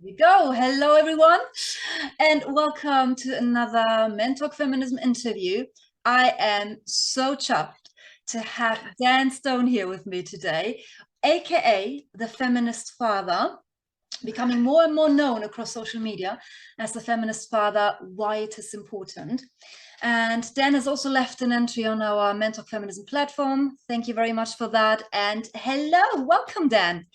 We go. Hello, everyone, and welcome to another Men Talk Feminism interview. I am so chuffed to have Dan Stone here with me today, aka the Feminist Father, becoming more and more known across social media as the Feminist Father, why it is important. And Dan has also left an entry on our Men Talk Feminism platform. Thank you very much for that. And hello, welcome, Dan.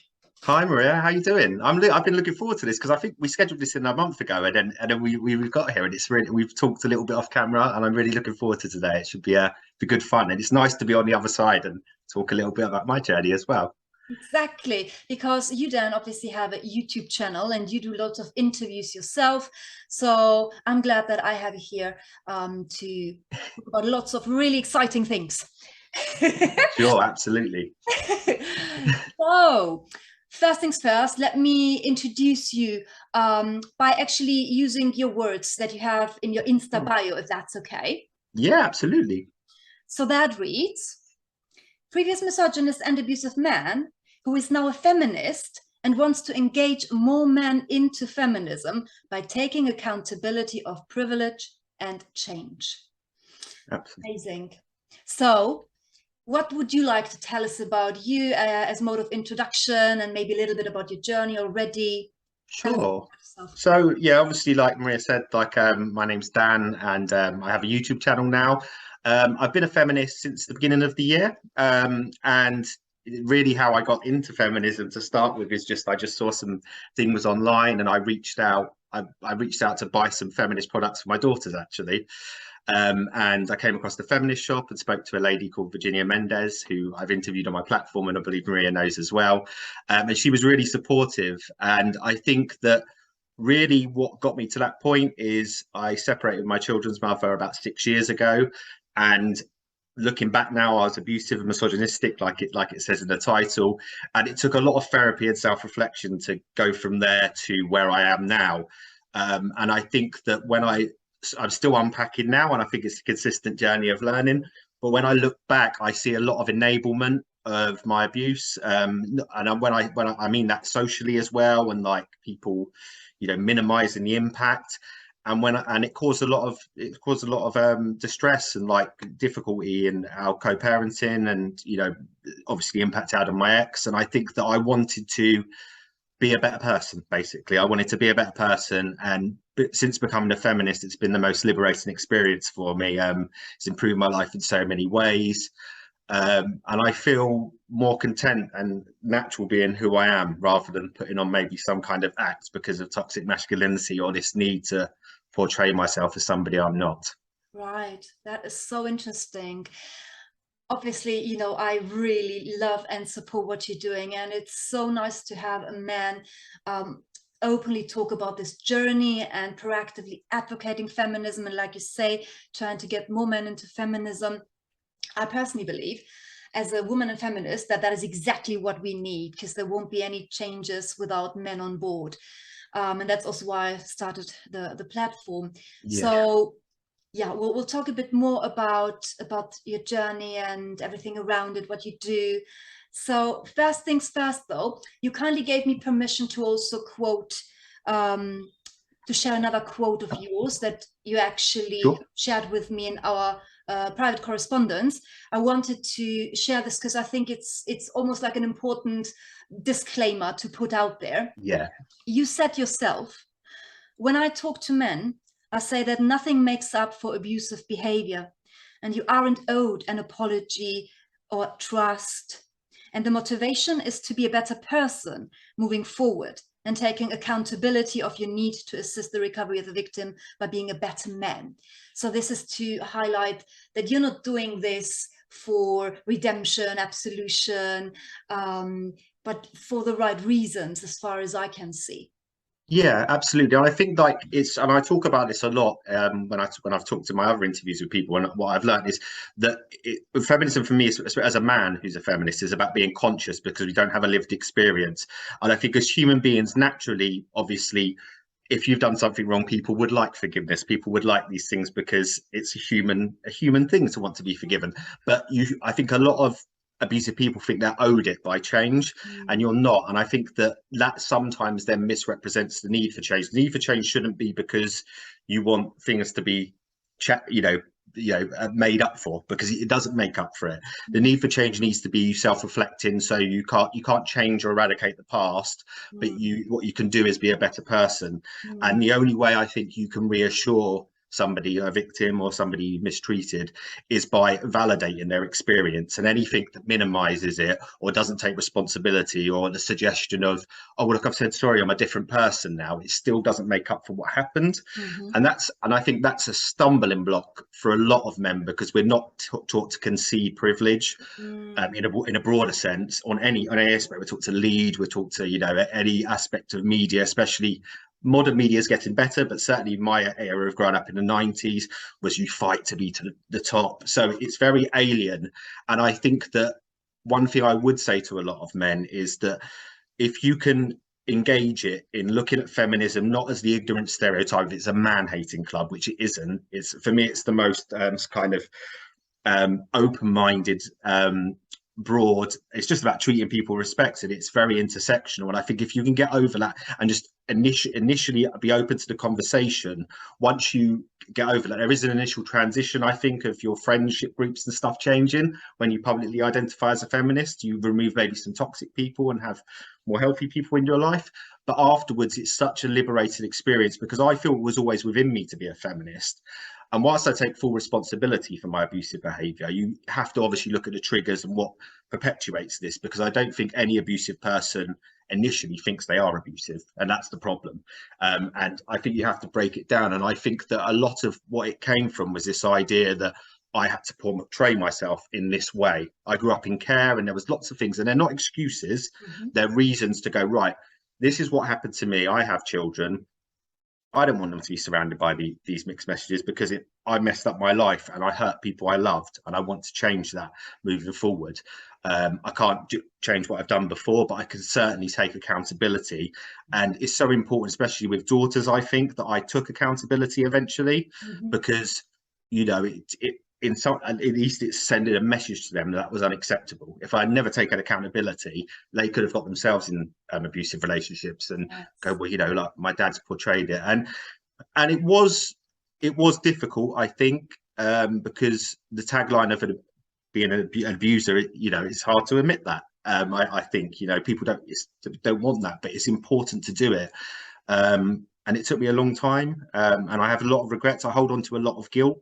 Hi Maria, how you doing? I've been looking forward to this because I think we scheduled this in a month ago, and then we got here, and it's really we've talked a little bit off camera, and I'm really looking forward to today. It should be good fun, and it's nice to be on the other side and talk a little bit about my journey as well. Exactly, because you then obviously have a YouTube channel and you do lots of interviews yourself. So I'm glad that I have you here to talk about lots of really exciting things. Sure, absolutely. So, first things first, let me introduce you by actually using your words that you have in your Insta bio, if that's okay. Yeah, absolutely. So that reads, previous misogynist and abusive man who is now a feminist and wants to engage more men into feminism by taking accountability of privilege and change. Absolutely. Amazing. So, what would you like to tell us about you as mode of introduction, and maybe a little bit about your journey already? Sure. So yeah, obviously, like Maria said, my name's Dan, and I have a YouTube channel now. I've been a feminist since the beginning of the year, and really how I got into feminism to start with is just I just saw some things online, and I reached out. I reached out to buy some feminist products for my daughters actually, and I came across the feminist shop and spoke to a lady called Virginia Mendez, who I've interviewed on my platform, and I believe Maria knows as well. And she was really supportive. And I think that really what got me to that point is I separated my children's mother about 6 years ago. And looking back now, I was abusive and misogynistic, like it says in the title. And it took a lot of therapy and self-reflection to go from there to where I am now. And I think that I'm still unpacking now, and I think it's a consistent journey of learning. But when I look back, I see a lot of enablement of my abuse, and when I mean that socially as well, and like people, minimizing the impact, and it caused a lot of distress and like difficulty in our co-parenting, and obviously impact out on my ex. And I think that I wanted to be a better person. Basically, I wanted to be a better person, and since becoming a feminist, it's been the most liberating experience for me. It's improved my life in so many ways, and I feel more content and natural being who I am, rather than putting on maybe some kind of act because of toxic masculinity or this need to portray myself as somebody I'm not. Right, that is so interesting. Obviously, I really love and support what you're doing, and it's so nice to have a man openly talk about this journey and proactively advocating feminism, and like you say, trying to get more men into feminism. I personally believe, as a woman and feminist, that is exactly what we need, because there won't be any changes without men on board. And that's also why I started the platform. Yeah. So yeah, we'll talk a bit more about your journey and everything around it, what you do. So first things first, though, you kindly gave me permission to also quote, to share another quote of yours that you actually Sure. shared with me in our private correspondence. I wanted to share this because I think it's almost like an important disclaimer to put out there. Yeah. You said yourself, when I talk to men, I say that nothing makes up for abusive behavior, and you aren't owed an apology or trust. And the motivation is to be a better person moving forward and taking accountability of your need to assist the recovery of the victim by being a better man. So this is to highlight that you're not doing this for redemption, absolution, but for the right reasons, as far as I can see. Yeah, absolutely. And I think and I talk about this a lot when I've talked to my other interviews with people, and what I've learned is that feminism for me, as a man who's a feminist, is about being conscious, because we don't have a lived experience. And I think as human beings, naturally, obviously, if you've done something wrong, people would like forgiveness. People would like these things because it's a human thing to want to be forgiven. But I think a lot of abusive people think they're owed it by change, and you're not. And I think that sometimes then misrepresents the need for change. The need for change shouldn't be because you want things to be made up for, because it doesn't make up for it. The need for change needs to be self-reflecting, so you can't change or eradicate the past, but what you can do is be a better person. And the only way I think you can reassure somebody, a victim or somebody mistreated, is by validating their experience. And anything that minimizes it or doesn't take responsibility, or the suggestion of, oh well, look, I've said sorry, I'm a different person now, it still doesn't make up for what happened. And I think that's a stumbling block for a lot of men, because we're not taught to concede privilege in a broader sense on any aspect. We're taught to lead, we're taught to any aspect of media, especially modern media is getting better, but certainly my era of growing up in the 90s was you fight to be to the top. So it's very alien. And I think that one thing I would say to a lot of men is that if you can engage it in looking at feminism not as the ignorant stereotype, it's a man-hating club, which it isn't. It's, for me, it's the most open-minded, broad. It's just about treating people with respect, and it's very intersectional. And I think if you can get over that and just initially be open to the conversation, once you get over that, there is an initial transition, I think, of your friendship groups and stuff changing. When you publicly identify as a feminist, you remove maybe some toxic people and have more healthy people in your life. But afterwards, it's such a liberating experience, because I feel it was always within me to be a feminist. And whilst I take full responsibility for my abusive behaviour, you have to obviously look at the triggers and what perpetuates this, because I don't think any abusive person initially thinks they are abusive, and that's the problem. And I think you have to break it down. And I think that a lot of what it came from was this idea that I had to portray myself in this way. I grew up in care, and there was lots of things, and they're not excuses, they're reasons to go, right, this is what happened to me. I have children. I don't want them to be surrounded by these mixed messages, because I messed up my life and I hurt people I loved, and I want to change that moving forward. I can't change what I've done before, but I can certainly take accountability. And it's so important, especially with daughters, I think, that I took accountability eventually, because at least it's sending a message to them that was unacceptable. If I'd never taken accountability, they could have got themselves in abusive relationships and go, well, like my dad's portrayed it. And it was difficult, I think, because the tagline of being an abuser, it's hard to admit that. I think, people don't want that, but it's important to do it. And it took me a long time, and I have a lot of regrets. I hold on to a lot of guilt.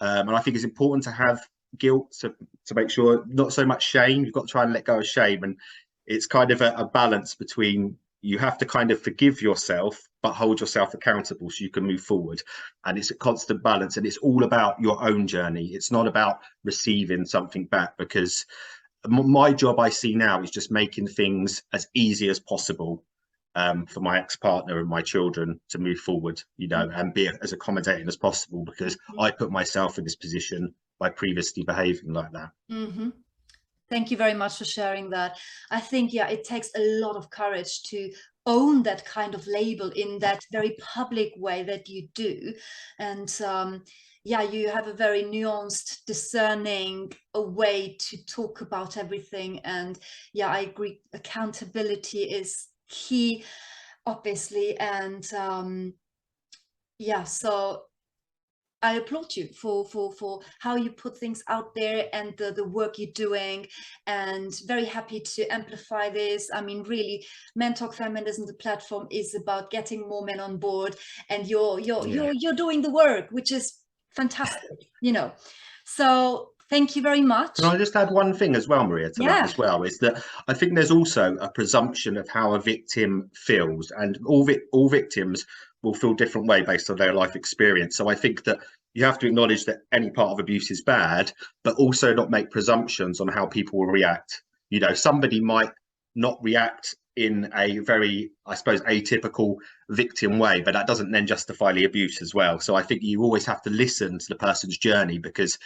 And I think it's important to have guilt to make sure, not so much shame. You've got to try and let go of shame. And it's kind of a balance between, you have to kind of forgive yourself, but hold yourself accountable so you can move forward. And it's a constant balance. And it's all about your own journey. It's not about receiving something back, because my job I see now is just making things as easy as possible for my ex-partner and my children to move forward, and be as accommodating as possible, because I put myself in this position by previously behaving like that. Thank you very much for sharing that. I think, it takes a lot of courage to own that kind of label in that very public way that you do. And you have a very nuanced, discerning way to talk about everything. And I agree, accountability is key, obviously. And so I applaud you for how you put things out there and the work you're doing, and very happy to amplify this. I mean, really, Men Talk Feminism, the platform, is about getting more men on board, and you're doing the work, which is fantastic, So thank you very much. Can I just add one thing as well, Maria, to that as well, is that I think there's also a presumption of how a victim feels, and all victims will feel a different way based on their life experience. So I think that you have to acknowledge that any part of abuse is bad, but also not make presumptions on how people will react. Somebody might not react in a very, I suppose, atypical victim way, but that doesn't then justify the abuse as well. So I think you always have to listen to the person's journey, because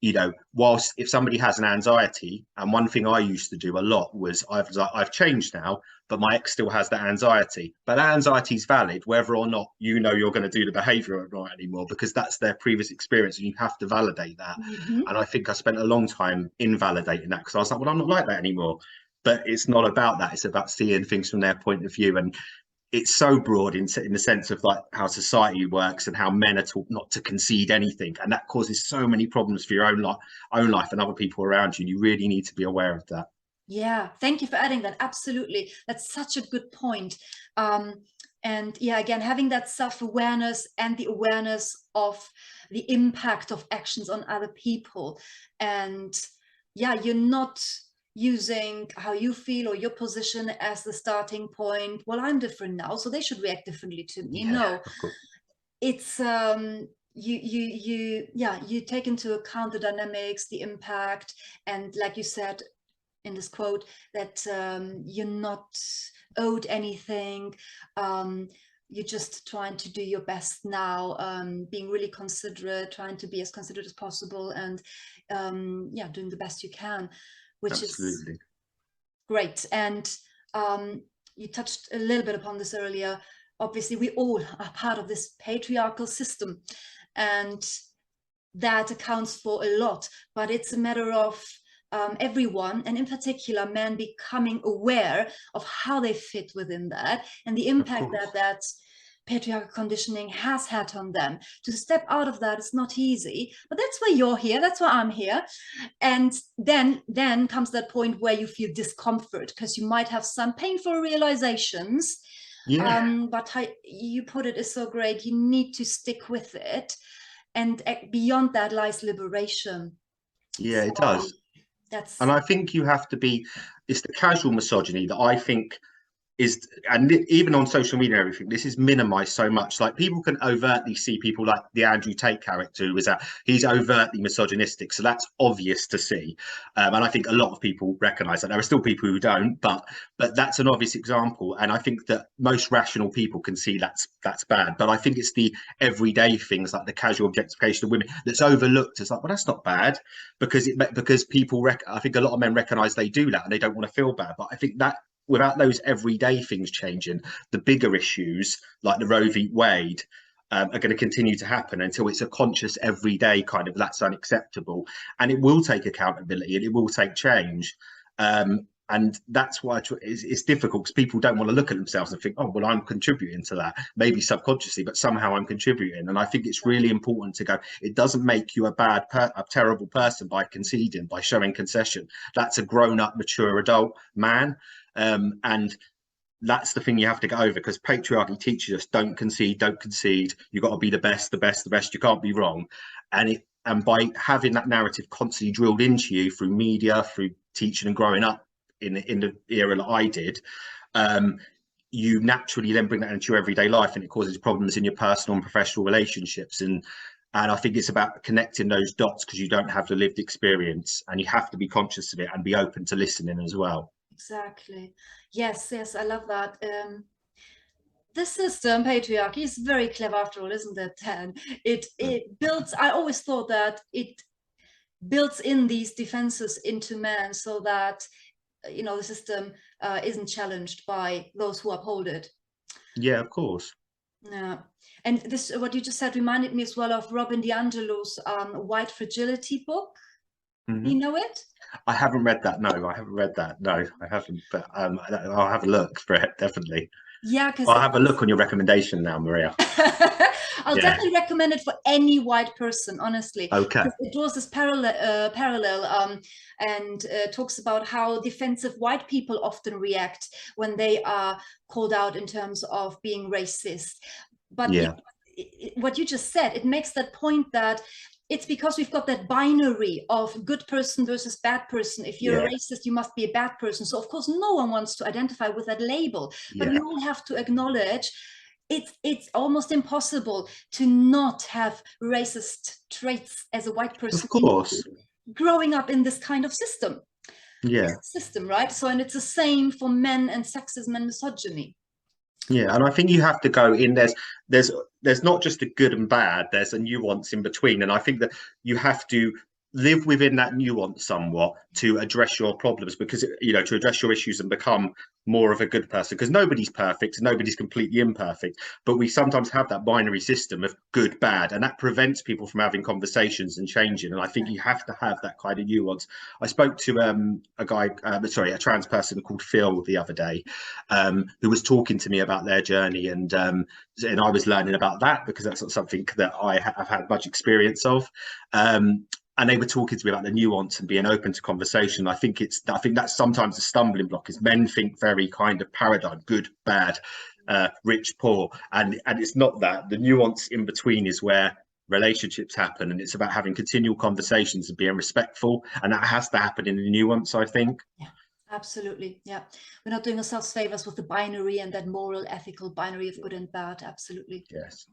you know, whilst if somebody has an anxiety, and one thing I used to do a lot was I've changed now, but my ex still has that anxiety. But that anxiety is valid, whether or not you know you're going to do the behaviour or not anymore, because that's their previous experience, and you have to validate that. And I think I spent a long time invalidating that because I was like, well, I'm not like that anymore. But it's not about that. It's about seeing things from their point of view. And it's so broad in the sense of like how society works and how men are taught not to concede anything, and that causes so many problems for your own life and other people around you. And you really need to be aware of that. Yeah, thank you for adding that. Absolutely, that's such a good point. And yeah, again, having that self-awareness and the awareness of the impact of actions on other people, and yeah, you're not using how you feel or your position as the starting point. Well, I'm different now, so they should react differently to me. Yeah, No, of course. it's you take into account the dynamics, the impact, and like you said in this quote, that you're not owed anything. You're just trying to do your best now, being really considerate, trying to be as considerate as possible, and yeah, doing the best you can, which is Absolutely. great. And you touched a little bit upon this earlier. Obviously, we all are part of this patriarchal system, and that accounts for a lot, but it's a matter of everyone, and in particular men, becoming aware of how they fit within that and the impact that patriarchal conditioning has had on them. To step out of that is not easy, but that's why you're here, that's why I'm here. And then comes that point where you feel discomfort because you might have some painful realizations. But how you put it is so great. You need to stick with it, and beyond that lies liberation. Yeah, So it does. that's And I think you have to be, it's the casual misogyny that I think is, and even on social media and everything, this is minimized so much. Like people can overtly see people like the Andrew Tate character, who is that he's overtly misogynistic, so that's obvious to see. And I think a lot of people recognize that. There are still people who don't, but that's an obvious example. And I think that most rational people can see that's bad. But I think it's the everyday things like the casual objectification of women that's overlooked. It's like, well, that's not bad, because people I think a lot of men recognize they do that and they don't want to feel bad. But I think that without those everyday things changing, the bigger issues like the Roe v. Wade are going to continue to happen until it's a conscious everyday kind of that's unacceptable. And it will take accountability and it will take change. And that's why it's difficult, because people don't want to look at themselves and think, oh, well, I'm contributing to that, maybe subconsciously, but somehow I'm contributing. And I think it's really important to go, it doesn't make you a terrible person by conceding, by showing concession. That's a grown up, mature adult man. And that's the thing you have to get over, because patriarchy teaches us don't concede. You've got to be the best. You can't be wrong. And by having that narrative constantly drilled into you through media, through teaching and growing up in the era that I did, you naturally then bring that into your everyday life, and it causes problems in your personal and professional relationships. And I think it's about connecting those dots, because you don't have the lived experience, and you have to be conscious of it and be open to listening as well. exactly. Yes, I love that. The system, patriarchy, is very clever after all, isn't it, Dan? It builds, I always thought that it builds in these defenses into men so that, you know, the system isn't challenged by those who uphold it. Yeah, of course. Yeah. And this, what you just said, reminded me as well of Robin DiAngelo's White Fragility book. You know it? I haven't read that. No, I haven't read that. No, I haven't. But I'll have a look for it, definitely. Yeah, because I'll have a look on your recommendation now, Maria. I'll definitely recommend it for any white person, honestly. Okay. It draws this parallel and talks about how defensive white people often react when they are called out in terms of being racist. But yeah, what you just said, it makes that point that it's because we've got that binary of good person versus bad person. If you're a racist, you must be a bad person. So of course, no one wants to identify with that label, but we all have to acknowledge it's almost impossible to not have racist traits as a white person. of course. Growing up in this kind of system. Yeah. System, right? So, and it's the same for men and sexism and misogyny. Yeah, and I think you have to go in. There's not just a good and bad. There's a nuance in between, and I think that you have to live within that nuance somewhat to address your problems, because to address your issues and become more of a good person, because nobody's perfect, nobody's completely imperfect, but we sometimes have that binary system of good, bad, and that prevents people from having conversations and changing. And I think you have to have that kind of nuance. I spoke to a trans person called Phil the other day, who was talking to me about their journey, and I was learning about that because that's not something that I have had much experience of. And they were talking to me about the nuance and being open to conversation. I think that's sometimes a stumbling block, is men think very kind of paradigm, good, bad, rich, poor, and it's not that. The nuance in between is where relationships happen, and it's about having continual conversations and being respectful, and that has to happen in the nuance, I think. Yeah, absolutely. Yeah, we're not doing ourselves favors with the binary and that moral, ethical binary of good and bad. Absolutely. Yes.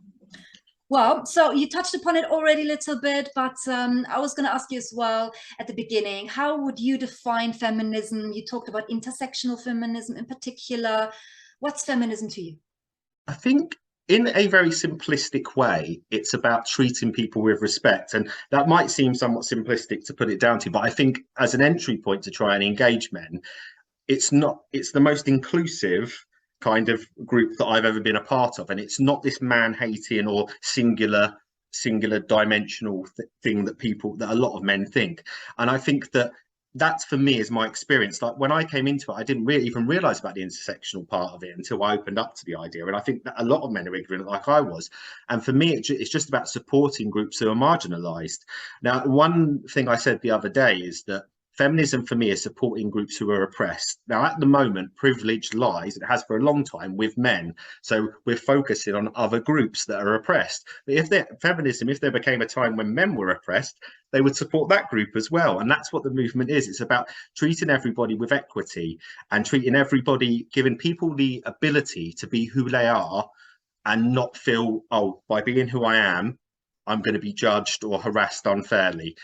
Well, so you touched upon it already a little bit, but I was going to ask you as well at the beginning, how would you define feminism? You talked about intersectional feminism in particular. What's feminism to you? I think in a very simplistic way, it's about treating people with respect. And that might seem somewhat simplistic to put it down to, but I think as an entry point to try and engage men, it's the most inclusive kind of group that I've ever been a part of. And it's not this man-hating or singular dimensional thing that a lot of men think. And I think that for me is my experience. Like when I came into it, I didn't really even realize about the intersectional part of it until I opened up to the idea. And I think that a lot of men are ignorant, like I was. And for me, it's just about supporting groups who are marginalized. Now, one thing I said the other day is that feminism for me is supporting groups who are oppressed. Now, at the moment, privilege lies, it has for a long time, with men. So we're focusing on other groups that are oppressed. But if there became a time when men were oppressed, they would support that group as well. And that's what the movement is. It's about treating everybody with equity and treating everybody, giving people the ability to be who they are and not feel, oh, by being who I am, I'm going to be judged or harassed unfairly.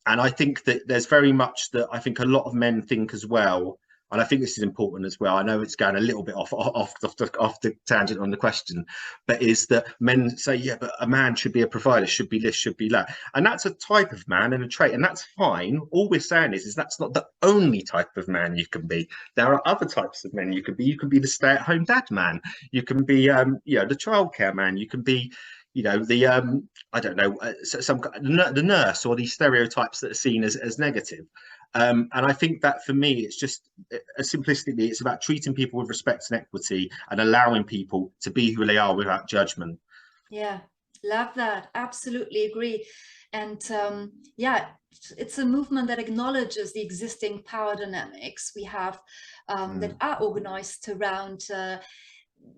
And I think that there's very much that I think a lot of men think as well, and I think this is important as well. I know it's going a little bit off the tangent on the question, but is that men say, yeah, but a man should be a provider, should be this, should be that. And that's a type of man and a trait, and that's fine. All we're saying is that's not the only type of man you can be. There are other types of men you can be. You can be the stay-at-home dad man. You can be, the childcare man. You can be, the I don't know, the nurse, or these stereotypes that are seen as negative. And I think that for me, it's just simplistically, it's about treating people with respect and equity and allowing people to be who they are without judgment. Yeah, love that. Absolutely agree. And yeah, it's a movement that acknowledges the existing power dynamics we have that are organized around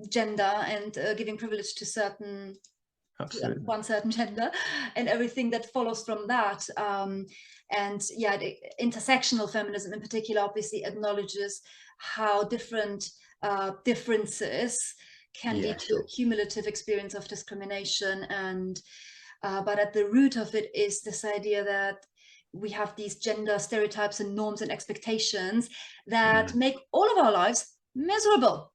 gender and giving privilege to one certain gender and everything that follows from that. And yeah, the intersectional feminism in particular obviously acknowledges how different differences can lead to a cumulative experience of discrimination. And but at the root of it is this idea that we have these gender stereotypes and norms and expectations that make all of our lives miserable.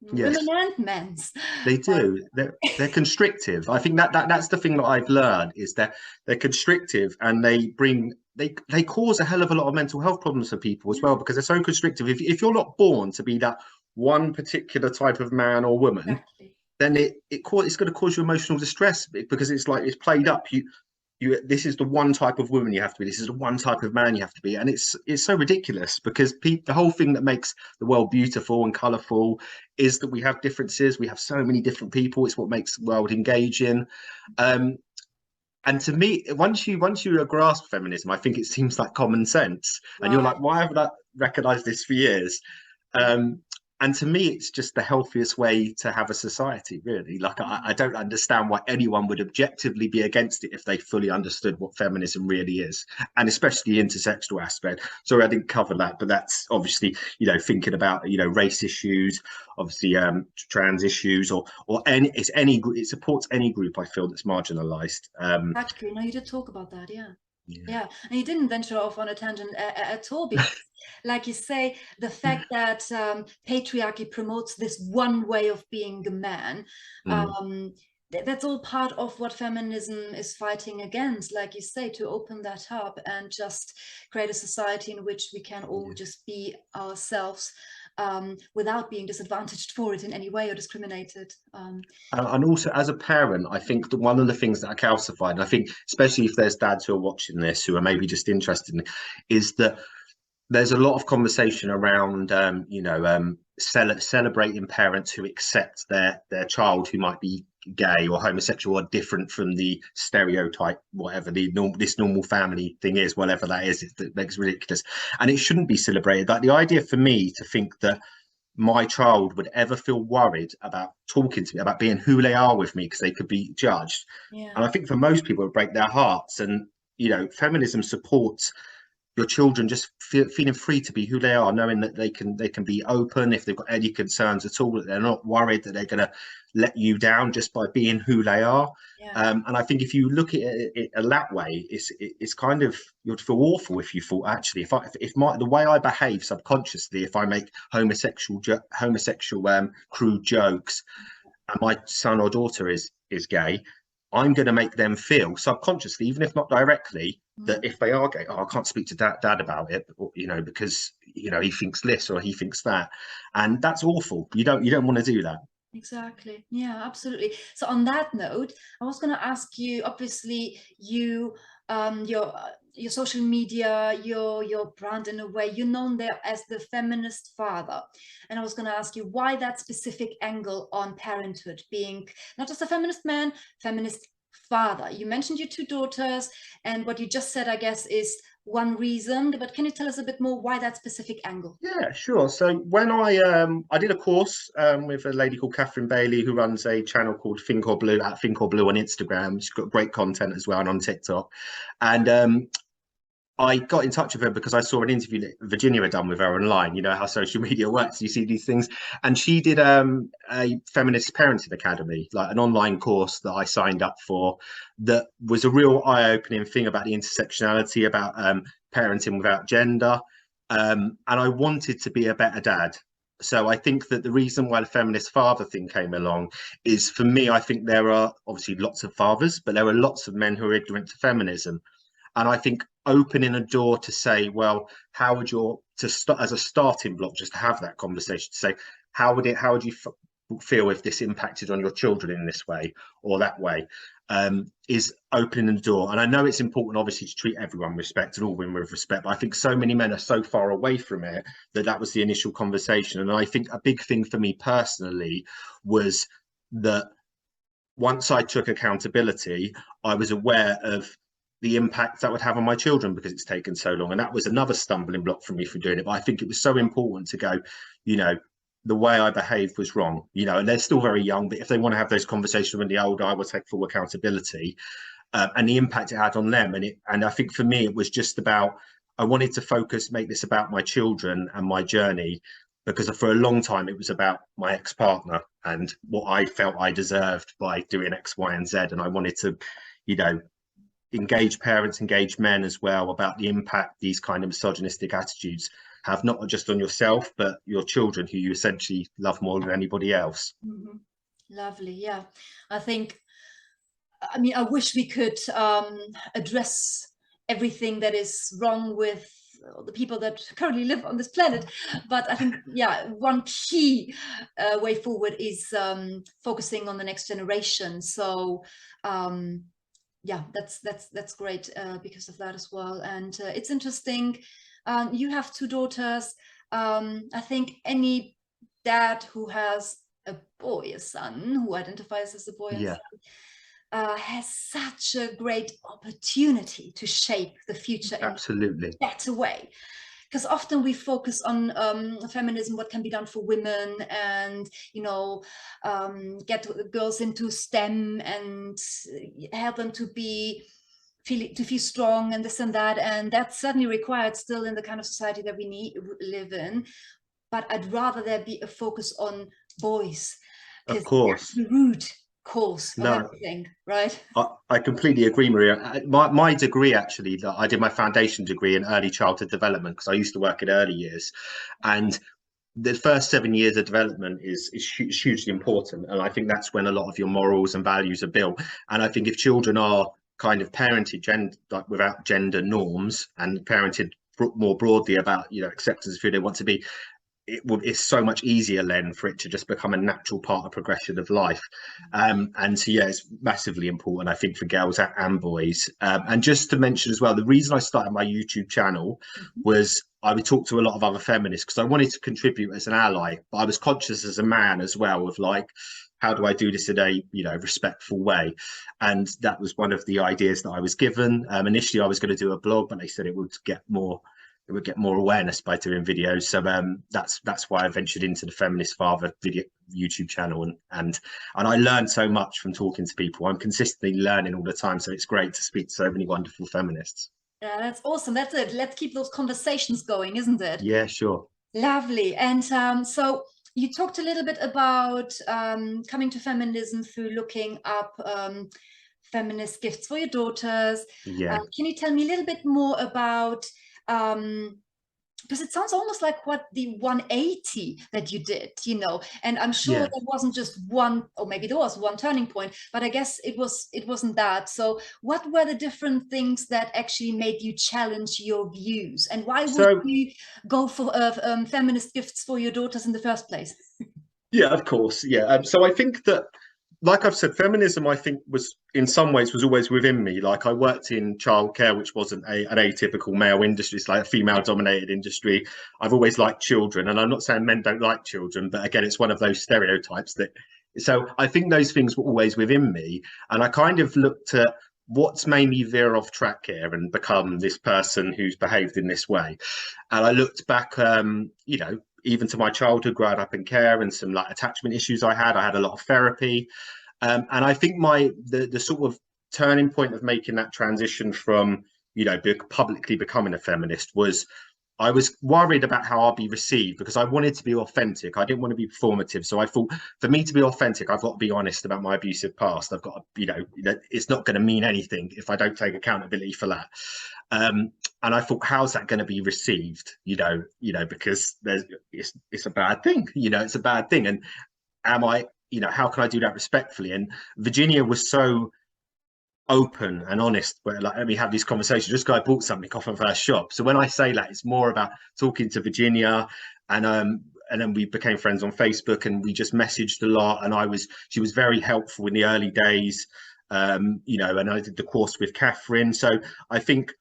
Women and men's. They do. They're constrictive. I think that's the thing that I've learned, is that they're constrictive, and they cause a hell of a lot of mental health problems for people as well, because they're so constrictive. If you're not born to be that one particular type of man or woman, then it's going to cause you emotional distress, because it's like it's played up. This is the one type of woman you have to be, this is the one type of man you have to be, and it's so ridiculous, because the whole thing that makes the world beautiful and colorful is that we have differences, we have so many different people. It's what makes the world engaging. And to me, once you grasp feminism, I think it seems like common sense, and you're like, why haven't I recognized this for years? And to me, it's just the healthiest way to have a society, really. Like, I don't understand why anyone would objectively be against it if they fully understood what feminism really is, and especially the intersectional aspect. Sorry, I didn't cover that, but that's obviously, thinking about, race issues, obviously trans issues, or it supports any group, I feel, that's marginalized. Exactly. No, you did talk about that, yeah. And you didn't venture off on a tangent at all, because like you say, the fact that patriarchy promotes this one way of being a man that's all part of what feminism is fighting against, like you say, to open that up and just create a society in which we can all just be ourselves, without being disadvantaged for it in any way or discriminated. And also, as a parent, I think that one of the things that I calcified, and I think especially if there's dads who are watching this who are maybe just interested in it, is that there's a lot of conversation around, celebrating parents who accept their child who might be gay or homosexual or different from the stereotype, whatever this normal family thing is, whatever that is, it makes ridiculous, and it shouldn't be celebrated. Like the idea for me to think that my child would ever feel worried about talking to me, about being who they are with me because they could be judged. And I think for most people, it would break their hearts. And, feminism supports your children just feeling free to be who they are, knowing that they can be open if they've got any concerns at all, that they're not worried that they're going to let you down just by being who they are. And I think if you look at it that way, it's kind of, you'd feel awful if you thought, actually, if the way I behave subconsciously, if I make homosexual crude jokes, and my son or daughter is gay, I'm going to make them feel subconsciously, even if not directly, that if they are gay, I can't speak to dad about it, because he thinks this or he thinks that, and that's awful. You don't want to do that. Exactly. Yeah, absolutely. So on that note, I was going to ask you, obviously, your social media, your brand, in a way, you're known there as the feminist father. And I was going to ask you why that specific angle on parenthood, being not just a feminist man, feminist father. You mentioned your two daughters, and what you just said, I guess, is one reason, but can you tell us a bit more why that specific angle? Yeah, sure. So when I did a course with a lady called Catherine Bailey, who runs a channel called Think or Blue, at Think or Blue on Instagram. She's got great content as well, and on TikTok. And I got in touch with her because I saw an interview that Virginia had done with her online. You know how social media works, you see these things. And she did a feminist parenting academy, like an online course that I signed up for, that was a real eye-opening thing about the intersectionality, about parenting without gender. And I wanted to be a better dad. So I think that the reason why the feminist father thing came along is, for me, I think there are obviously lots of fathers, but there are lots of men who are ignorant to feminism. And I think opening a door to say, well, how would as a starting block, just to have that conversation, to say, how would you feel if this impacted on your children in this way or that way, is opening the door. And I know it's important, obviously, to treat everyone with respect and all women with respect, but I think so many men are so far away from it that was the initial conversation. And I think a big thing for me personally was that once I took accountability, I was aware of the impact that would have on my children because it's taken so long. And that was another stumbling block for me for doing it. But I think it was so important to go, the way I behaved was wrong, and they're still very young, but if they want to have those conversations when they're older, I will take full accountability, and the impact it had on them. And I think for me, it was just about, I wanted to make this about my children and my journey, because for a long time it was about my ex-partner and what I felt I deserved by doing X, Y, and Z. And I wanted to, engage parents, engage men as well, about the impact these kind of misogynistic attitudes have, not just on yourself, but your children, who you essentially love more than anybody else. Mm-hmm. Lovely. Yeah. I mean, I wish we could address everything that is wrong with the people that currently live on this planet. But I think, yeah, one key way forward is focusing on the next generation. So, yeah, that's great because of that as well. And it's interesting. You have two daughters. I think any dad who has a son who identifies as a boy and son, has such a great opportunity to shape the future in a better way. Because often we focus on feminism, what can be done for women, and get girls into STEM and help them to feel strong and this and that, and that's certainly required still in the kind of society that we live in. But I'd rather there be a focus on boys, because that's the root cause of everything, right? I completely agree, Maria. My degree, actually, I did my foundation degree in early childhood development because I used to work in early years, and the first 7 years of development is hugely important, and I think that's when a lot of your morals and values are built. And I think if children are kind of parented like without gender norms and parented more broadly about, you know, acceptance of who they want to be, it's so much easier then for it to just become a natural part of progression of life. And so, yeah, it's massively important, I think, for girls and boys. And just to mention as well, the reason I started my YouTube channel was I would talk to a lot of other feminists because I wanted to contribute as an ally, but I was conscious as a man as well of like, how do I do this in a, you know, respectful way? And that was one of the ideas that I was given. Initially, I was going to do a blog, but they said it would get more awareness by doing videos. So that's why I ventured into the Feminist Father video YouTube channel, and I learned so much from talking to people. I'm consistently learning all the time, so it's great to speak to so many wonderful feminists. Yeah, that's awesome. That's it. Let's keep those conversations going, isn't it? Yeah, sure. Lovely. And so you talked a little bit about coming to feminism through looking up feminist gifts for your daughters. Yeah. Can you tell me a little bit more about, because it sounds almost like what the 180 that you did, you know, and I'm sure there wasn't just one, or maybe there was one turning point, but I guess it wasn't that. So what were the different things that actually made you challenge your views, and why would you go for feminist gifts for your daughters in the first place? Yeah, of course. Yeah. So I think that, like I've said, feminism, I think, was in some ways was always within me. Like I worked in childcare, which wasn't an atypical male industry. It's like a female dominated industry. I've always liked children, and I'm not saying men don't like children, but again, it's one of those stereotypes that, so I think those things were always within me. And I kind of looked at what's made me veer off track here and become this person who's behaved in this way. And I looked back, you know, even to my childhood, growing up in care, and some like attachment issues I had a lot of therapy. And I think the sort of turning point of making that transition from, you know, publicly becoming a feminist was I was worried about how I'll be received, because I wanted to be authentic. I didn't want to be performative. So I thought, for me to be authentic, I've got to be honest about my abusive past. I've got to, you know, it's not going to mean anything if I don't take accountability for that. And I thought, how's that going to be received? You know, because it's a bad thing. You know, it's a bad thing. And am I, you know, how can I do that respectfully? And Virginia was so open and honest, where like, let me have these conversations. Just go, I bought something off of her shop. So when I say that, it's more about talking to Virginia, and then we became friends on Facebook, and we just messaged a lot. And she was very helpful in the early days, you know, and I did the course with Catherine. So I think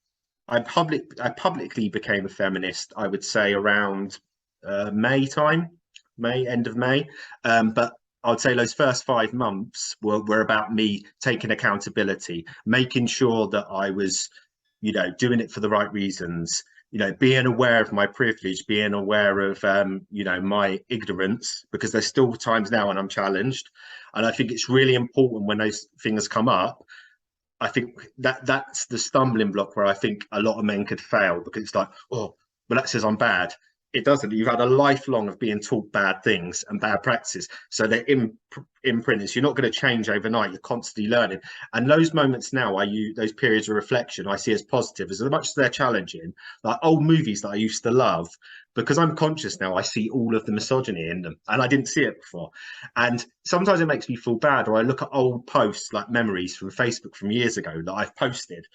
I publicly became a feminist, I would say around end of May. But I would say those first 5 months were about me taking accountability, making sure that I was, you know, doing it for the right reasons, you know, being aware of my privilege, being aware of, you know, my ignorance, because there's still times now when I'm challenged. And I think it's really important when those things come up. I think that's the stumbling block where I think a lot of men could fail, because it's like, oh, well, that says I'm bad. It doesn't. You've had a lifelong of being taught bad things and bad practices, so they're imprinted. So you're not going to change overnight. You're constantly learning, and those moments now, those periods of reflection, I see as positive, as much as they're challenging. Like old movies that I used to love, because I'm conscious now, I see all of the misogyny in them, and I didn't see it before. And sometimes it makes me feel bad, or I look at old posts, like memories from Facebook from years ago that I've posted.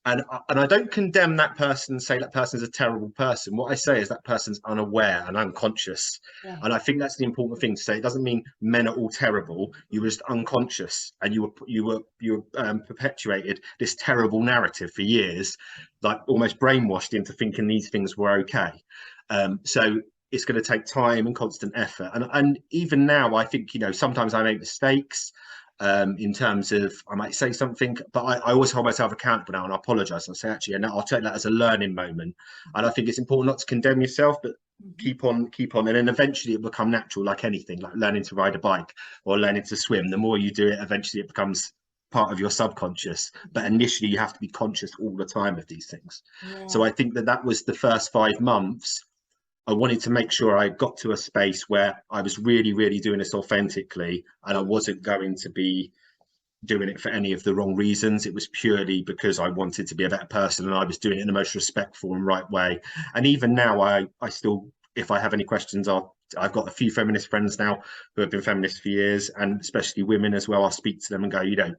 And I don't condemn that person and say that person's a terrible person. What I say is that person's unaware and unconscious. Yeah. And I think that's the important thing to say. It doesn't mean men are all terrible. You were just unconscious, and you perpetuated this terrible narrative for years, like almost brainwashed into thinking these things were okay. So it's going to take time and constant effort. And even now, I think, you know, sometimes I make mistakes. In terms of, I might say something, but I always hold myself accountable now, and I apologize and say, actually, and I'll take that as a learning moment. And I think it's important not to condemn yourself, but keep on, and then eventually it will become natural, like anything, like learning to ride a bike or learning to swim. The more you do it, eventually it becomes part of your subconscious, but initially you have to be conscious all the time of these things. Yeah. So I think that was the first 5 months. I wanted to make sure I got to a space where I was really, really doing this authentically, and I wasn't going to be doing it for any of the wrong reasons. It was purely because I wanted to be a better person, and I was doing it in the most respectful and right way. And even now, I still, if I have any questions, I'll I've got a few feminist friends now who have been feminists for years, and especially women as well. I'll speak to them and go, do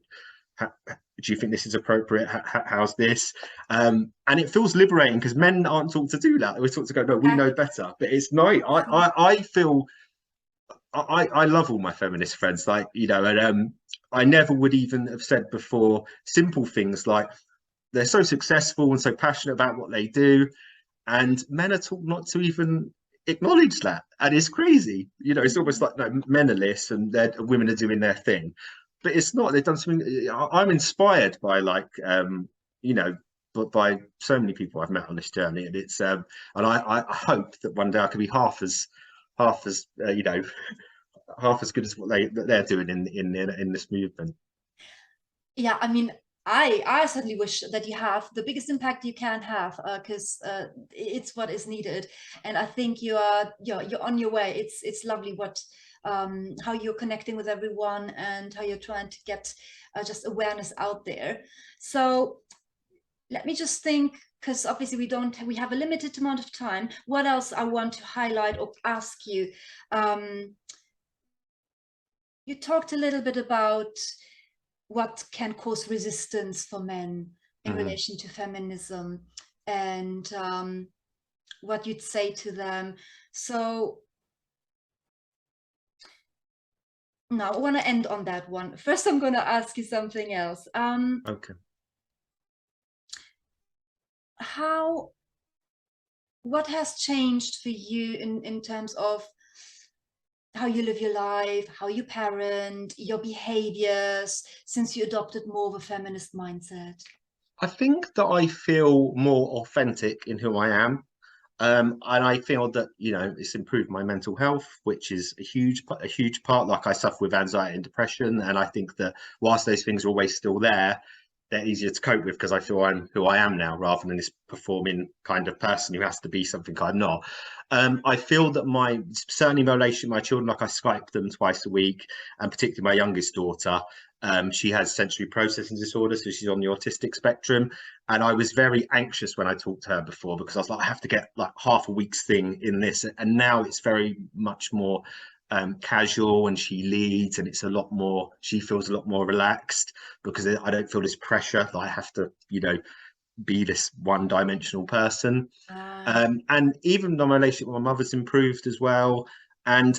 you think this is appropriate? How's this? And it feels liberating because men aren't taught to do that. We're taught to go, no, we know better. But it's nice. I feel I love all my feminist friends, like, and I never would even have said before simple things like they're so successful and so passionate about what they do, and men are taught not to even acknowledge that, and it's crazy. It's almost like, no, men are this and women are doing their thing, but it's not. They've done something. I'm inspired by, like, but by so many people I've met on this journey, and it's and I hope that one day I can be half as half as good as what they're doing in this movement. Yeah, I mean, I certainly wish that you have the biggest impact you can have, because it's what is needed, and I think you're on your way. It's lovely what how you're connecting with everyone and how you're trying to get just awareness out there. So let me just think, because obviously we have a limited amount of time. What else I want to highlight or ask you? You talked a little bit about what can cause resistance for men in relation to feminism, and what you'd say to them. So now I want to end on that one. First, I'm going to ask you something else. Okay. What has changed for you in terms of how you live your life, how you parent, your behaviors, since you adopted more of a feminist mindset? I think that I feel more authentic in who I am. And I feel that, it's improved my mental health, which is a huge part. Like, I suffer with anxiety and depression, and I think that whilst those things are always still there, they're easier to cope with because I feel I'm who I am now, rather than this performing kind of person who has to be something I'm not. I feel that certainly my relationship with my children, like, I Skype them twice a week, and particularly my youngest daughter, she has sensory processing disorder, so she's on the autistic spectrum. And I was very anxious when I talked to her before, because I was like, I have to get like half a week's thing in this. And now it's very much more casual, and she leads, and she feels a lot more relaxed, because I don't feel this pressure that I have to, be this one-dimensional person. And even my relationship with my mother's improved as well. And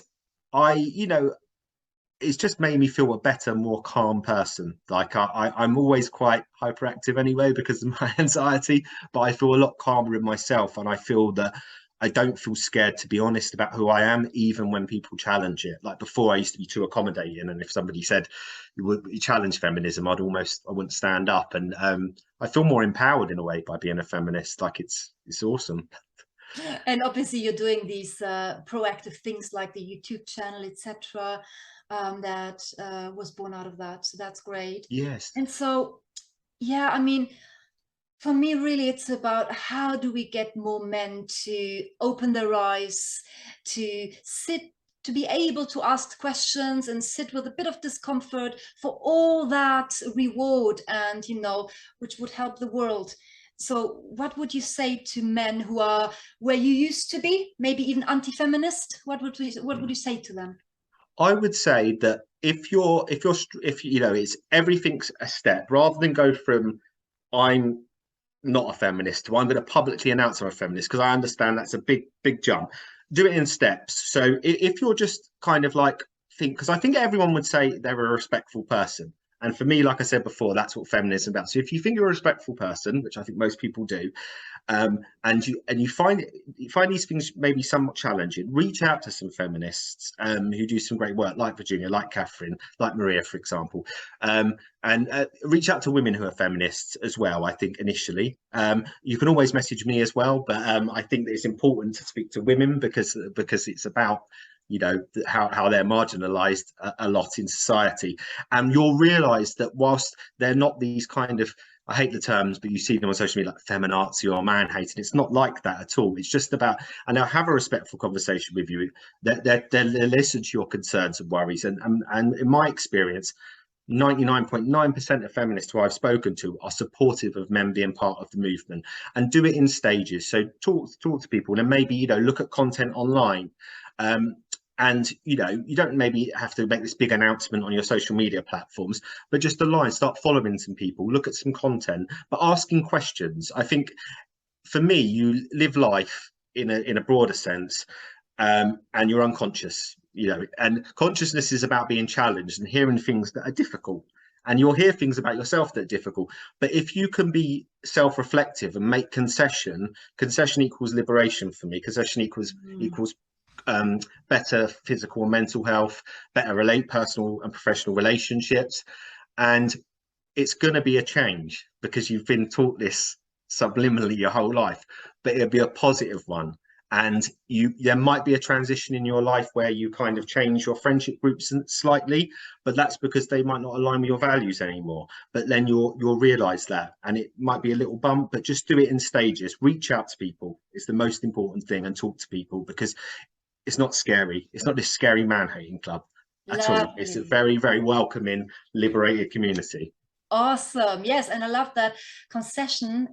it's just made me feel a better, more calm person. Like, I'm always quite hyperactive anyway because of my anxiety, but I feel a lot calmer in myself, and I feel that I don't feel scared to be honest about who I am, even when people challenge it. Like, before, I used to be too accommodating, and if somebody said you challenge feminism, I wouldn't stand up. And I feel more empowered in a way by being a feminist. Like, it's awesome. And obviously you're doing these proactive things like the YouTube channel, etc., that was born out of that. So that's great. Yes. And so, yeah, I mean, for me, really, it's about how do we get more men to open their eyes, to be able to ask questions and sit with a bit of discomfort for all that reward, and, which would help the world. So what would you say to men who are where you used to be, maybe even anti-feminist? What would you say to them? I would say that if it's everything's a step, rather than go from I'm not a feminist to I'm going to publicly announce I'm a feminist, because I understand that's a big jump. Do it in steps. So if you're just kind of like because I think everyone would say they're a respectful person. And for me, like I said before, that's what feminism is about. So if you think you're a respectful person, which I think most people do, and you find these things maybe somewhat challenging, reach out to some feminists who do some great work, like Virginia, like Catherine, like Maria, for example, and reach out to women who are feminists as well. I think initially you can always message me as well, but I think that it's important to speak to women, because it's about how they're marginalized a lot in society. And you'll realize that whilst they're not these kind of, I hate the terms, but you see them on social media like feminazi or man hating. It's not like that at all. It's just about, and they'll have a respectful conversation with you. They'll listen to your concerns and worries. And in my experience, 99.9% of feminists who I've spoken to are supportive of men being part of the movement, and do it in stages. So talk to people, and maybe look at content online. And you know, you don't maybe have to make this big announcement on your social media platforms, but just align, start following some people, look at some content, but asking questions. I think for me, you live life in a broader sense, and you're unconscious, you know, and consciousness is about being challenged and hearing things that are difficult. And you'll hear things about yourself that are difficult. But if you can be self-reflective and make concession equals liberation for me. Concession equals better physical and mental health, better personal and professional relationships. And it's going to be a change because you've been taught this subliminally your whole life, but it'll be a positive one. And there might be a transition in your life where you kind of change your friendship groups slightly, but that's because they might not align with your values anymore. But then you'll realize that, and it might be a little bump, but just do it in stages. Reach out to people is the most important thing, and talk to people, because it's not scary. It's not this scary man-hating club at all. It's a very, very welcoming, liberated community. Awesome. Yes, and I love that concession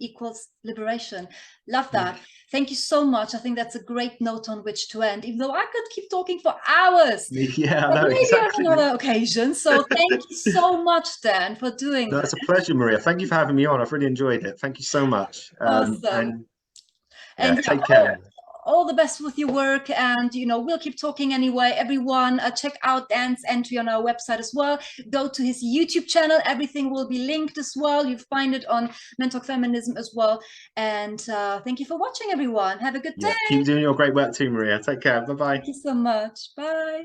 equals liberation. Love that. Thank you so much. I think that's a great note on which to end, even though I could keep talking for hours. Yeah, but no, maybe exactly. on another occasion. So thank you so much, Dan, for doing that. It's a pleasure, Maria. Thank you for having me on. I've really enjoyed it. Thank you so much. Awesome. And take care. All the best with your work, and you know, we'll keep talking anyway. Everyone, check out Dan's entry on our website as well. Go to his YouTube channel. Everything will be linked as well. You find it on Men Talk Feminism as well. And thank you for watching, everyone. Have a good day. Keep doing your great work too, Maria. Take care. Bye-bye. Thank you so much. Bye.